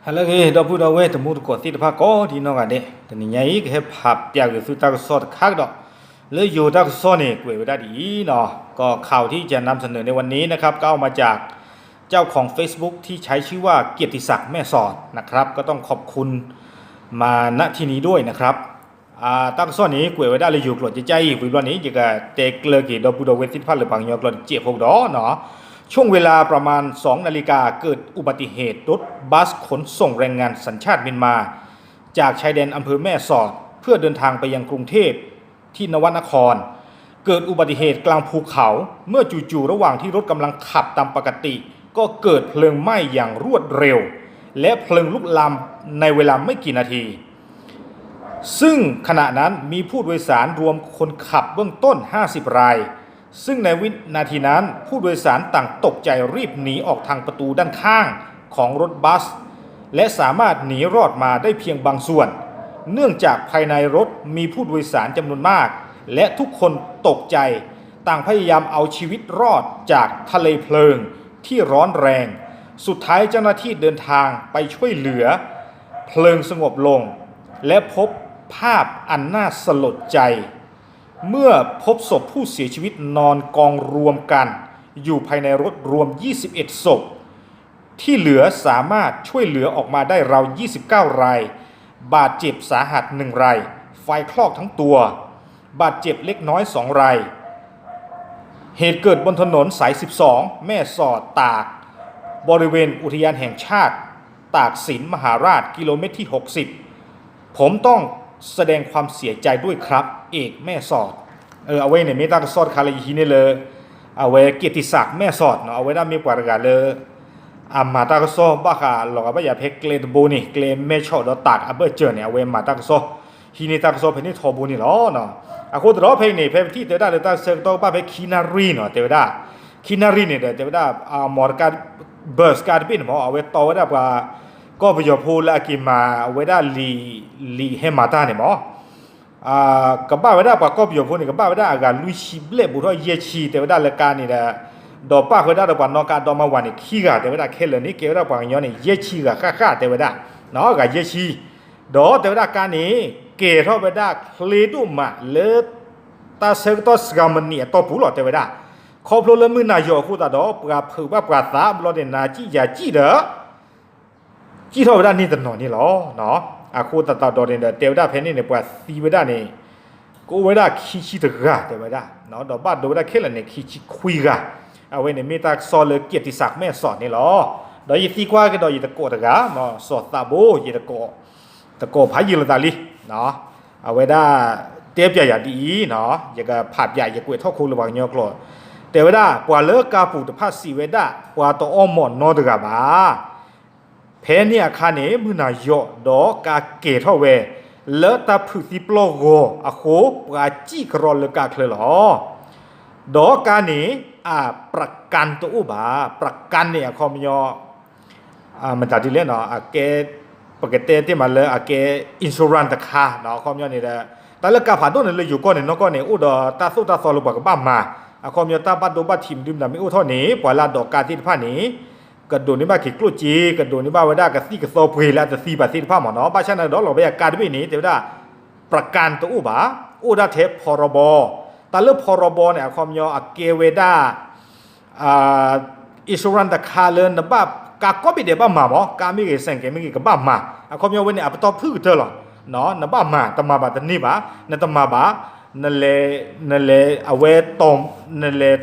ฮัลโหลเฮ้ดอกพูดเอาไว้แต่มูดกดที่ตะพักก็ที่น้องกันเด้แต่นี่ยังอีกให้ผับอยากจะซื้อตากสอดคักดอกเลยอยู่ตากสอดนี่กวยไว้ได้ดีเนาะก็ข่าวที่จะนำเสนอในวันนี้นะครับก็เอามาจากเจ้าของ Facebook ที่ใช้ชื่อว่าเกียรติศักดิ์แม่สอดนะครับก็ต้องขอบคุณมาณที่นี้ด้วยนะครับตากสอดนี้กวยไว้ได้เลยอยู่กลดใจอีกวันนี้จะก็เตกเลยกี่ดอกพูดเอาไว้ที่พักหรือปังยอกลดเจี๊ยบพวกดอเนาะช่วงเวลาประมาณ2 นาฬิกาเกิดอุบัติเหตุรถบัสขนส่งแรงงานสัญชาติเมียนมาจากชายแดนอำเภอแม่สอดเพื่อเดินทางไปยังกรุงเทพที่นวนครเกิดอุบัติเหตุกลางภูเขาเมื่อจู่ๆระหว่างที่รถกำลังขับตามปกติก็เกิดเพลิงไหม้อย่างรวดเร็วและเพลิงลุกลามในเวลาไม่กี่นาทีซึ่งขณะนั้นมีผู้โดยสารรวมคนขับเบื้องต้น50 รายซึ่งในวินาทีนั้นผู้โดยสารต่างตกใจรีบหนีออกทางประตูด้านข้างของรถบัสและสามารถหนีรอดมาได้เพียงบางส่วนเนื่องจากภายในรถมีผู้โดยสารจำนวนมากและทุกคนตกใจต่างพยายามเอาชีวิตรอดจากทะเลเพลิงที่ร้อนแรงสุดท้ายเจ้าหน้าที่เดินทางไปช่วยเหลือเพลิงสงบลงและพบภาพอันน่าสลดใจเมื่อพบศพผู้เสียชีวิตนอนกองรวมกันอยู่ภายในรถรวม21 ศพที่เหลือสามารถช่วยเหลือออกมาได้ราว29 รายบาดเจ็บสาหัส1 รายไฟคลอกทั้งตัวบาดเจ็บเล็กน้อย2 รายเหตุเกิดบนถนนสาย12แม่สอดตากบริเวณอุทยานแห่งชาติตากสินมหาราชกิโลเมตรที่60ผมต้องแสดงความเสียใจด้วยครับเอกแม่สอดเอาไว้ในเมตาสอดคารายีนี่เลยเอาไว้เกียรติศักดิ์แม่สอดเนาะเอาไว้ได้มีกว่ากันเลยมาตากสอบ้าค่ะหลอกว่าอย่าเพกเกลดโบนี่เกลแม่ชอดตากเบอร์เจอเนี่ยเอาไว้มาตากสอฮีนี่ตากสอเพนี่ทอบูนี่ล้อเนาะคนรอเพลงนี่เพลงที่เตได้เลยตาเซกโตบ้าเพคินารีเนาะเตได้คินารีเนี่ยเตได้มอร์การเบอร์สการบินหมอเอาไว้ต่อไว้ได้ว่าก็ไปยพูดแล้วกินมาเวลาลีเฮมาตาเนี่ยมั้งกับบ้าเวลาปากก็ไปยพูดนี่กับบ้าเวลาอาการลุยชิเบลบุตรเยชีแต่เวลารายการนี่แหละดอกป้าเวลาดอกปานนอกการดอกมาวันนี่ขี้กาแต่เวลาเคลื่อนนี่เกี่ยวกับปากย้อนนี่เยชีกะข้าแต่เวลาเนาะกับเยชีดอกแต่เวลาการนี้เกี่ยวกับเวลาเคลีดูมาเลือตาเซกตัวสกามันนี่ตัวผู้หล่อแต่เวลาขอบเลยมือนายกคู่ตาดอกปลาเผือกปลาตาบลอเดนาจียาจีเด้อจีเท่าด้านนี้ตลอดนี่หรอเนาะคู่ตาดอเดนเดียวด้าเพนนี่เนี่ยปลาซีเวด้านี่กูเวด้าขี้ตะกะเดียวด้าเนาะดอกบ้านดูด้าเคลื่อนเนี่ยขี้คุยกะเอาไว้ในเมตาซอเลยเกียรติศักดิ์แม่สอดนี่หรอดอยตีกว่าก็ดอยตะโกตะกะเนาะสอดตาโบยตะโกพายิลตาลีเนาะเอาไว้ด้าเตียบใหญ่อย่างดีเนาะอย่างกับผัดใหญ่อย่างกวยท่อคูระวังเนาะกลัวแต่เวด้าปลาเลิกกาปูตะพัดซีเวด้าปลาตัวอ้อมหมอนนอตะกะบ้าเพนเนี่ยคาเนมือนายกดอกกาเกทเวเลตาพุติปโลโกอะโคปราจีกรอลกาเคลหรอดอกกาเนประกันตัวอุบาประกันเนี่ยคอมยอมันตัดที่เล่นเนาะเกปกติที่มันเลยเกอินชูรันตะคาเนาะคอมยอนี่แหละแต่ละกาผ่านต้นเลยอยู่ก้อนเนี่ยน้องก้อนเนี่ยอุดตาสุตาซอลบกบ้ามาคอมยอตาบัดโดบัดทีมดื่มดำไม่อุท่อนี้ปล่อยลาดอกกาที่ผ้านี้กระโดดนี่บ้าขีดกลุ้จีกระโดดนี่บ้าเวด้ากระซี่กระโซเพลแล้วจะซีบาซีผ้าหมอเนาะบ้าชันดอกเราไปการด้วยนี้แต่ว่าประกันตัวอุบาอุดาเทปพรบแต่เรื่องพรบเนี่ยความยอเกเวด้าอิสุรันตะคาเลนนะบ้ากาก็ไปเดี๋ยวบ้ามาหมอกาไม่เกี่ยงเสงเกี่ยงไม่เกี่ยงกับบ้ามาความยอเวเนี่ยไปต่อพื้นเธอหรอเนาะนะบ้ามาตมาบาตันนี่บ้านะตมาบ้านั่นเลยเอาไว้ตอมนั่นเลย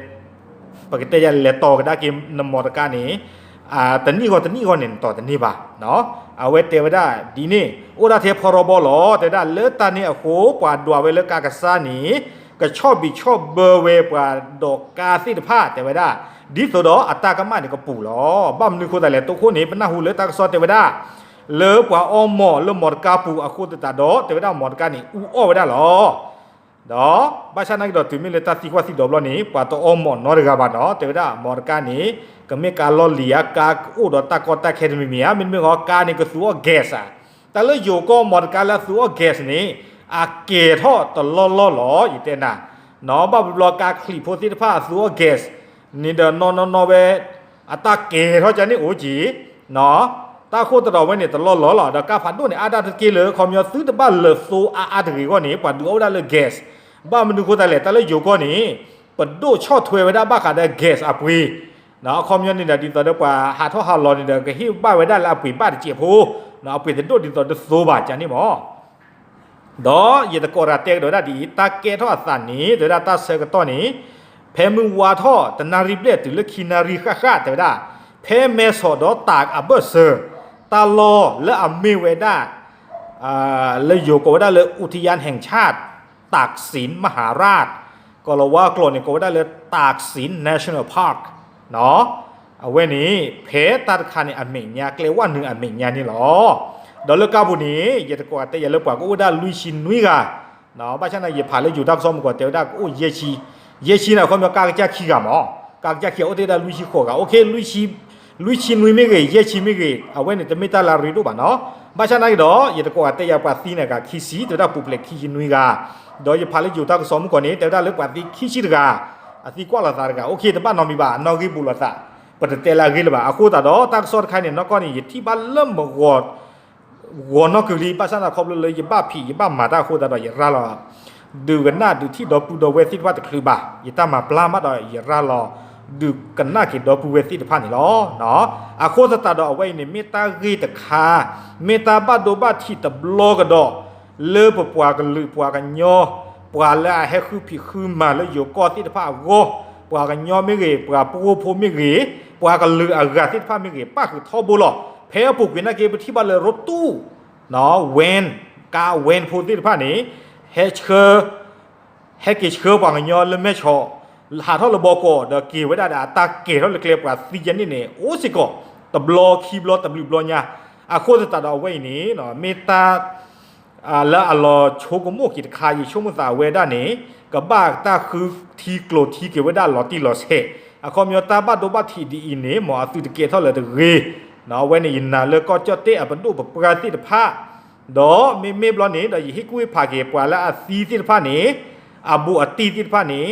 ปกติจะเลี้ยต่อก็ได้กินน้ำมอตการนี้แต่นี่ก็เนี่ยต่อแต่นี่บ้าเนาะเอาไว้เตะไว้ได้ดีนี่อุดาเทพพรบหรอแต่ได้เลือดตาเนี่ยโอ้โหกว่าดัวไว้เลือกากระซ่านี้ก็ชอบเบอร์เวกว่าดอกกาซิดผ้าแต่ไว้ได้ดิสโดอัตตากามาเนี่ยก็ปู่หรอบ้ามนึกคนแต่ละตัวคนนี้เป็นหน้าหูเลือดตากระซอแต่ไว้ได้เลือกว่าอ้อมหมอเลือหมอดกาปู่อาคูตตาดอแต่ไว้ได้หมอดกานี่อ้อไว้ได้หรอดอบ้านฉันนั่งดอถึงมีเลตัดที่ว่าสิดอบล้อนี้กว่าตัวอ้อมหมอนนอร์กาบานเนาะแต่ไว้ได้หมอดกานี่ก็มีการล้อเลียกาดอตากอตาเคดมีมันมีกานี่ก็สัวแกสแต่เลยอยู่ก็หมอดกาแล้วสัวแกสนี้เกทอตลอหรออีเตน่ะเนาะบ้าบล็อกกาคลีโพสิทผ้าสัวแกสนี่เดินนอเวอัตาเกทอจะนี่โอจีเนาะต ตาโคตรเราไว้เนี่ยตลอดหล่อๆดากาผัดด้วยเนี่ยอาดาตะเกลือคอมยอซื้อตะบ้านเลโซอาตะกี้ก็นี่ปัดดูเอาได้เลยแก๊สบ้านมันดูโคตรแหละแต่เลยอยู่ก็นี่ปัดดูชอบถวยไว้ได้บ้าขาได้แก๊สอัปวีเนาะคอมยอนนี่เดี๋ยวดีต่อเดี๋ยวกว่าหาท่อหาลอนี่เดี๋ยวก็หิ้วบ้านไว้ได้แล้วอัปวีบ้านเจี๊ยบหูเนาะอัปวีแต่ดูดีต่อเดี๋ยวโซบาจานี่หมอดอยีตะโกราเตกเดี๋ยวได้ดีตาเกท่อสันนี้เดี๋ยวได้ตาเซกตัวนี้เพมึงวาท่อแต่นารีเบลติลคินารีข้าแต่ได้เพเมสอดอตากอับเบอร์เซอร์ตาลอและอเมเวดาเลยอยู่ก็ได้เลยอุทยานแห่งชาติตากสินมหาราชก็เราว่ากลเนี่ยก็ได้เลยตากสิน National Park เนาะเอาไว้นี้เพตัดคันอันเมียเกลียวว่าหนึ่งอันเมียนี่หรอดอลลาร์กาบุนี้อย่าตะกวาดแต่อย่าเลิกกว่าก็ได้ลุยชินนุยกาเนาะบ้านฉันน่ะอย่าผ่านเลยอยู่ดักซ้อมกว่าเดี๋ยวได้โอ้เยชีน่ะเขามีการแจ้งขี้กันมั้งการแจ้งขี้โอ้ได้ลุยชิโคกะโอเคลุยชินุยไม่เกยเยชีไม่เกยเอาไว้เนี่ยจะไม่ตาลารีดูบ้านเนาะบ้านฉันน่ะดออย่าตะกวาดแต่อย่าปาซีน่ะกะขี้สีเดี๋ยวได้ปุ๊บเล็กขี้ชินุยกาดออย่าผ่านเลยอยู่ดักซ้อมกว่านี้เดี๋ยวได้เลิกกว่าที่ขี้ชิดกาอาทิกว่าละตากะโอเคแต่บ้านน้องมีบ้านน้องกิบุลละตาปัตเตลากิลบ้าอากูตาดอตักสอดใครเนี่ยน้องก็นี่ที่บ้านเริ่มบอกว่าวนนอกคือลีภาษาครอบเลยยิ่งบ้าผียิ่งบ้ามาตาโคตรดอยยิ่งร่าลอดูกันหน้าดูที่ดอปูดอเวสิตว่าจะคือบ้ายิ่งตามาปลามาดอยยิ่งร่าลอดูกันหน้าคิดดอปูเวสิตผ่านนี่ล้อเนาะอาโคตรตาดอไว้เนี่ยเมตากีตะคาเมตาบ้าโดบ้าที่ตะบลอกันดอเลือปปัวกันลือปัวกันย่อปัวแล้วให้คือผีคือมาแล้วอยู่ก้อนที่ตะผ้าโง่ปัวกันย่อไม่เกยปัวปูโพไม่เกยปัวกันลืออากาศที่ตะผ้าไม่เกยป้าคือท่อบุหรี่เพลปุกวินาเกไปที่บ้านเลยรถตู้เนาะเวนกาเวนพูดที่ผ้านี้เฮเชอร์เฮกิเชอร์บางยอนเลยไม่ชอหาเท่าระบอกก็เด็กเกี่ยวไว้ได้แต่ตาเกี่ยวเท่าเล็กๆกว่าซีเจนนี่เนี่ยโอ้สิก็ตบล้อคีบล้อตบลิบล้อเนี่ยอาโคจะตัดเอาไว้นี้เนาะเมตาแล้วอัลลอโชกโมกิตคายช่วงมุสาเวด้านนี้กับบ้าตาคือทีโกรธทีเกี่ยวไว้ได้หลอตีหลอเสอาคอมยอตาบ้าโดบ้าทีดีอินเนี่ยหมอสุดเกี่ยวเท่าเลยเด็กเรเนาะไว้ในยินนาเลยก็จะเตะบันดูแบบปกติ的ผ้าดอไม่บล้อนี้ดอยิ่งให้กุ้ยผ่าเก็บกว่าแล้วซีที่ผ้านี้บูตีที่ผ้านี้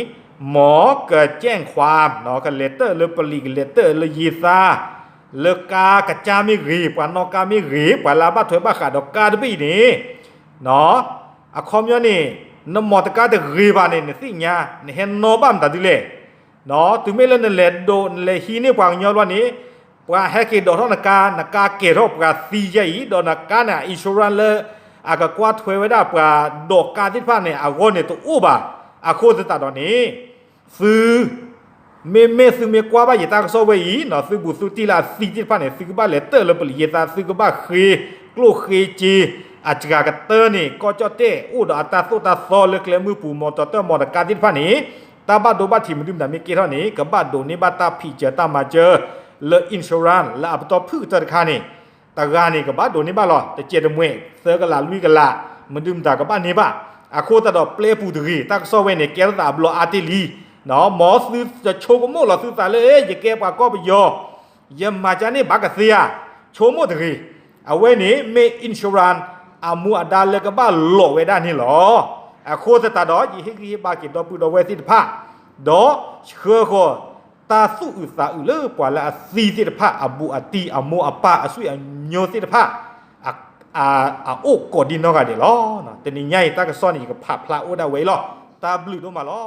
หมอเกิดแจ้งความเนาะกันเลเตอร์เลยปลีกเลเตอร์เลยยีซาเลกากระจาไม่รีกว่านอกาไม่รีกว่าลาบ้าถอยบ้าขาดอกกาดบี้นี้เนาะอะคอมยอนี่น้ำมอตกาเดรีบานี่เนี่ยสิญญาเนี่ยเห็นโนบ้ามตัดดิเลยเนาะถึงไม่เล่นเลดโดเลฮีนี่กว่างยอดวันนี้ว่าให้กิดดอกนักการเกรอบกับซีใหญ่ดอกนักการเนี่ยอินชูรันเลยอากกวาดถวยไว้ได้ปลาดอกการที่ผ่านเนี่ยอากอนเนี่ยตัวอุบะอาโคจะตัดตอนนี้ซื้อเมซื้อเมกว่าบ้าอย่าตากโซเวีเนาะซื้อบุสุติลาซีที่ผ่านเนี่ยซื้อบ้าเลเตอร์เลยปลีเยตาซื้อบ้ากลูจีอาจกาเตอร์นี่ก็จะเตะอุดอัตราโซตาโซเลยเคลมือปูมอเตอร์มอตการที่ผ่านนี้ตาบ้าโดบ้าทีมันดื่มแต่ไม่กี่เท่านี้กับบ้าโดนี่บ้าตาผีเจอตามาเจอเลอินชูรันและอับตอพื้นตะคานี่ตะกานี่กับบ้านโดนี่บ้านหรอแต่เจดมวยเสือกันละลุยกันละมันดื่มตากับบ้านนี้บ้าอาโคตะดอกเปลปูตรีตักโซเวเนี่ยแกลตาบลออาร์ติลีเนาะหมอซื้อจะโชว์กโม่หรอซื้อตาเลยอย่าแกปากก็ไปยอยังมาจานี่บักเสียโชว์โม่ตรีเอาไว้นี่เมอินชูรันอามูอาดาเลยกับบ้านหล่อไว้ด้านนี้หรออาโคตะตาดอกยี่ฮิกิบากิดอกปูดอกเวสิผ้าดอกเชื่อก็ตาสู้อุตสาห์เลยปว่าละซีสิทธะอบูอตีอโมอปาอสุยอโยสิทธะโอ้กอดินนอกกันเดี๋ยวล้อนะแต่นี่ใหญ่ตาก็ซ่อนอีกกับผับพระโอดาไว้ล้อตาบลูดออกมาล้อ